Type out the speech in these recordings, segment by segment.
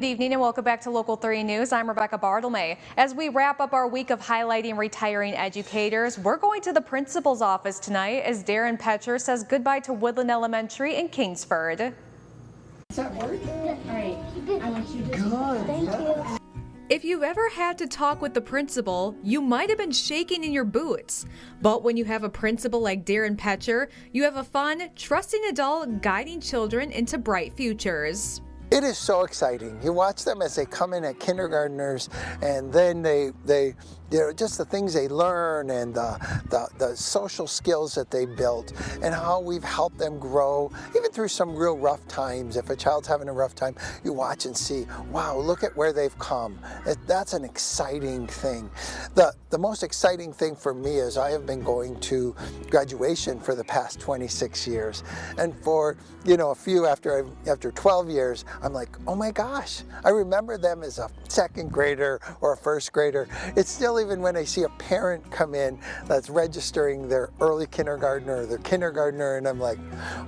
Good evening and welcome back to Local 3 News. I'm Rebecca Bartlemay. As we wrap up our week of highlighting retiring educators, we're going to the principal's office tonight as Darren Petschar says goodbye to Woodland Elementary in Kingsford. Does that work? All right. I want you to good. Thank you. If you've ever had to talk with the principal, you might have been shaking in your boots. But when you have a principal like Darren Petschar, you have a fun, trusting adult guiding children into bright futures. It is so exciting. You watch them as they come in at kindergartners, and then they just the things they learn and the social skills that they built and how we've helped them grow, even through some real rough times. If a child's having a rough time, you watch and see, wow, look at where they've come. That's an exciting thing. The most exciting thing for me is I have been going to graduation for the past 26 years. And for, a few after 12 years, I'm like, oh my gosh, I remember them as a second grader or a first grader. It's still, even when I see a parent come in that's registering their early kindergartner or their kindergartner, and I'm like,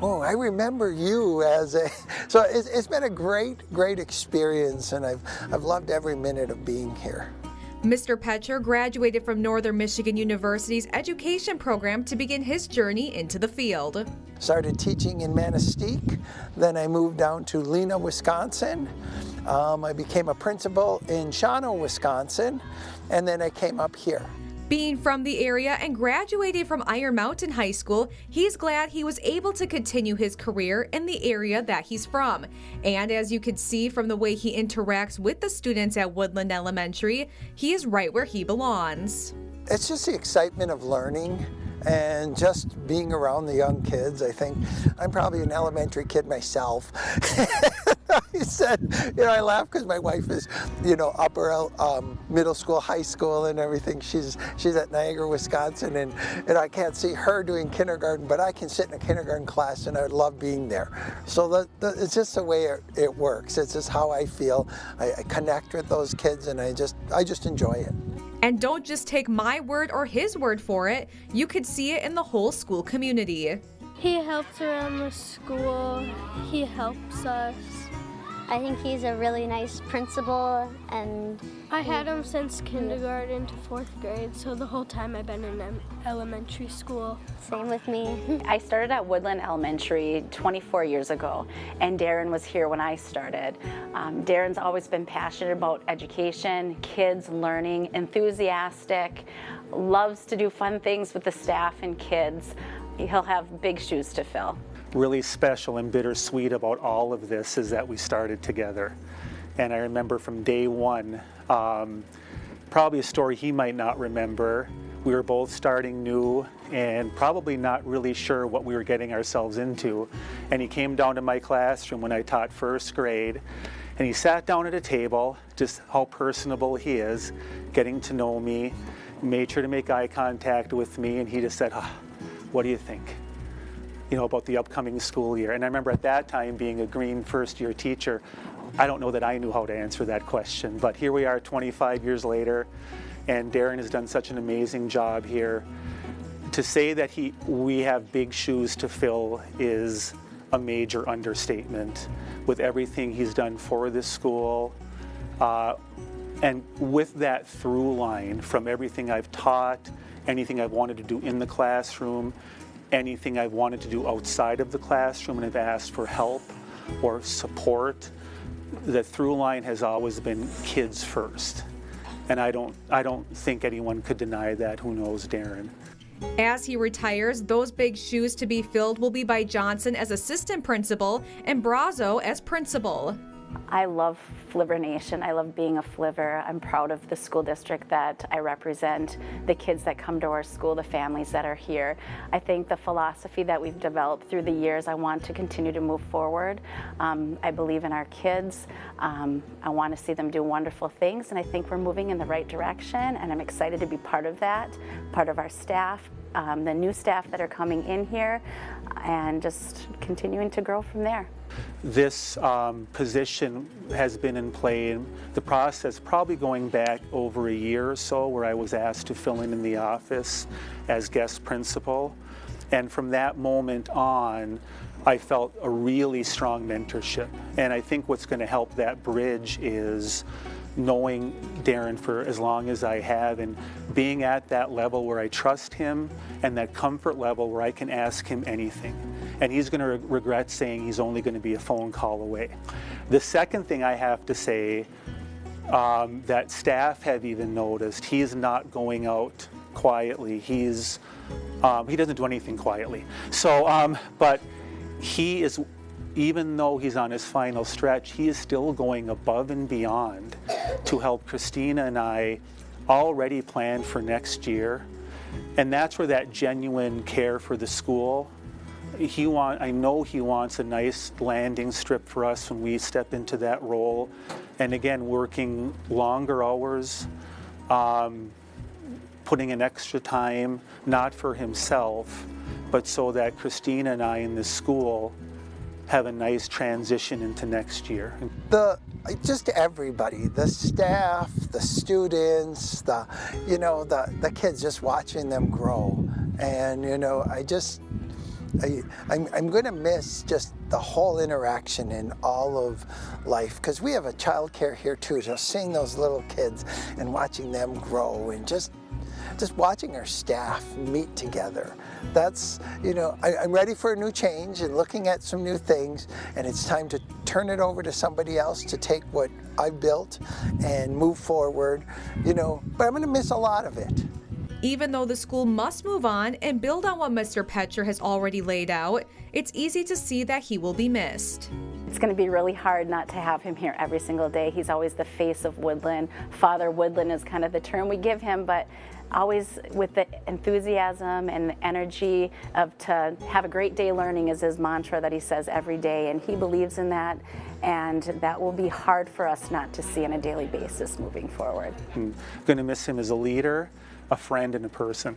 oh, I remember you as a, so it's been a great experience, and I've loved every minute of being here. Mr. Petschar graduated from Northern Michigan University's education program to begin his journey into the field. Started teaching in Manistee, then I moved down to Lena, Wisconsin. I became a principal in Shawano, Wisconsin, and then I came up here. Being from the area and graduating from Iron Mountain High School, he's glad he was able to continue his career in the area that he's from. And as you could see from the way he interacts with the students at Woodland Elementary, he is right where he belongs. It's just the excitement of learning and just being around the young kids. I think I'm probably an elementary kid myself. I said, I laugh because my wife is, upper middle school, high school and everything. She's at Niagara, Wisconsin, and I can't see her doing kindergarten, but I can sit in a kindergarten class and I love being there. So it's just the way it works. It's just how I feel. I connect with those kids, and I just enjoy it. And don't just take my word or his word for it. You could see it in the whole school community. He helps around the school. He helps us. I think he's a really nice principal, and I had him since kindergarten to 4th grade, so the whole time I've been in elementary school. Same with me. I started at Woodland Elementary 24 years ago, and Darren was here when I started. Darren's always been passionate about education, kids, learning, enthusiastic, loves to do fun things with the staff and kids. He'll have big shoes to fill. Really special and bittersweet about all of this is that we started together. And I remember from day one, probably a story he might not remember. We were both starting new and probably not really sure what we were getting ourselves into. And he came down to my classroom when I taught 1st grade, and he sat down at a table, just how personable he is, getting to know me, made sure to make eye contact with me, and he just said, what do you think? About the upcoming school year. And I remember at that time, being a green first-year teacher, I don't know that I knew how to answer that question, but here we are 25 years later, and Darren has done such an amazing job here. To say that we have big shoes to fill is a major understatement with everything he's done for this school. And with that through line from everything I've taught, anything I've wanted to do in the classroom, anything I've wanted to do outside of the classroom and have asked for help or support, the through line has always been kids first. And I don't think anyone could deny that who knows Darren. As he retires, those big shoes to be filled will be by Johnson as assistant principal and Brazo as principal. I love Flivver Nation. I love being a Flivver. I'm proud of the school district that I represent, the kids that come to our school, the families that are here. I think the philosophy that we've developed through the years, I want to continue to move forward. I believe in our kids. I want to see them do wonderful things, and I think we're moving in the right direction, and I'm excited to be part of that, part of our staff, the new staff that are coming in here, and just continuing to grow from there. This position has been in play in the process probably going back over a year or so, where I was asked to fill in the office as guest principal. And from that moment on, I felt a really strong mentorship. And I think what's going to help that bridge is knowing Darren for as long as I have and being at that level where I trust him and that comfort level where I can ask him anything. And he's going to regret saying he's only going to be a phone call away. The second thing I have to say that staff have even noticed, he is not going out quietly. He doesn't do anything quietly. So, but he is, even though he's on his final stretch, he is still going above and beyond to help Christina and I already plan for next year. And that's where that genuine care for the school, I know he wants a nice landing strip for us when we step into that role. And again, working longer hours, putting in extra time, not for himself, but so that Christina and I in this school have a nice transition into next year. Just everybody, the staff, the students, the kids, just watching them grow. And I'm going to miss just the whole interaction in all of life, because we have a child care here too, just seeing those little kids and watching them grow and just watching our staff meet together. That's, I'm ready for a new change and looking at some new things, and it's time to turn it over to somebody else to take what I've built and move forward, but I'm going to miss a lot of it. Even though the school must move on and build on what Mr. Petschar has already laid out, it's easy to see that he will be missed. It's going to be really hard not to have him here every single day. He's always the face of Woodland. Father Woodland is kind of the term we give him, but always with the enthusiasm and energy to have a great day learning is his mantra that he says every day, and he believes in that, and that will be hard for us not to see on a daily basis moving forward. I'm going to miss him as a leader, a friend, and a person.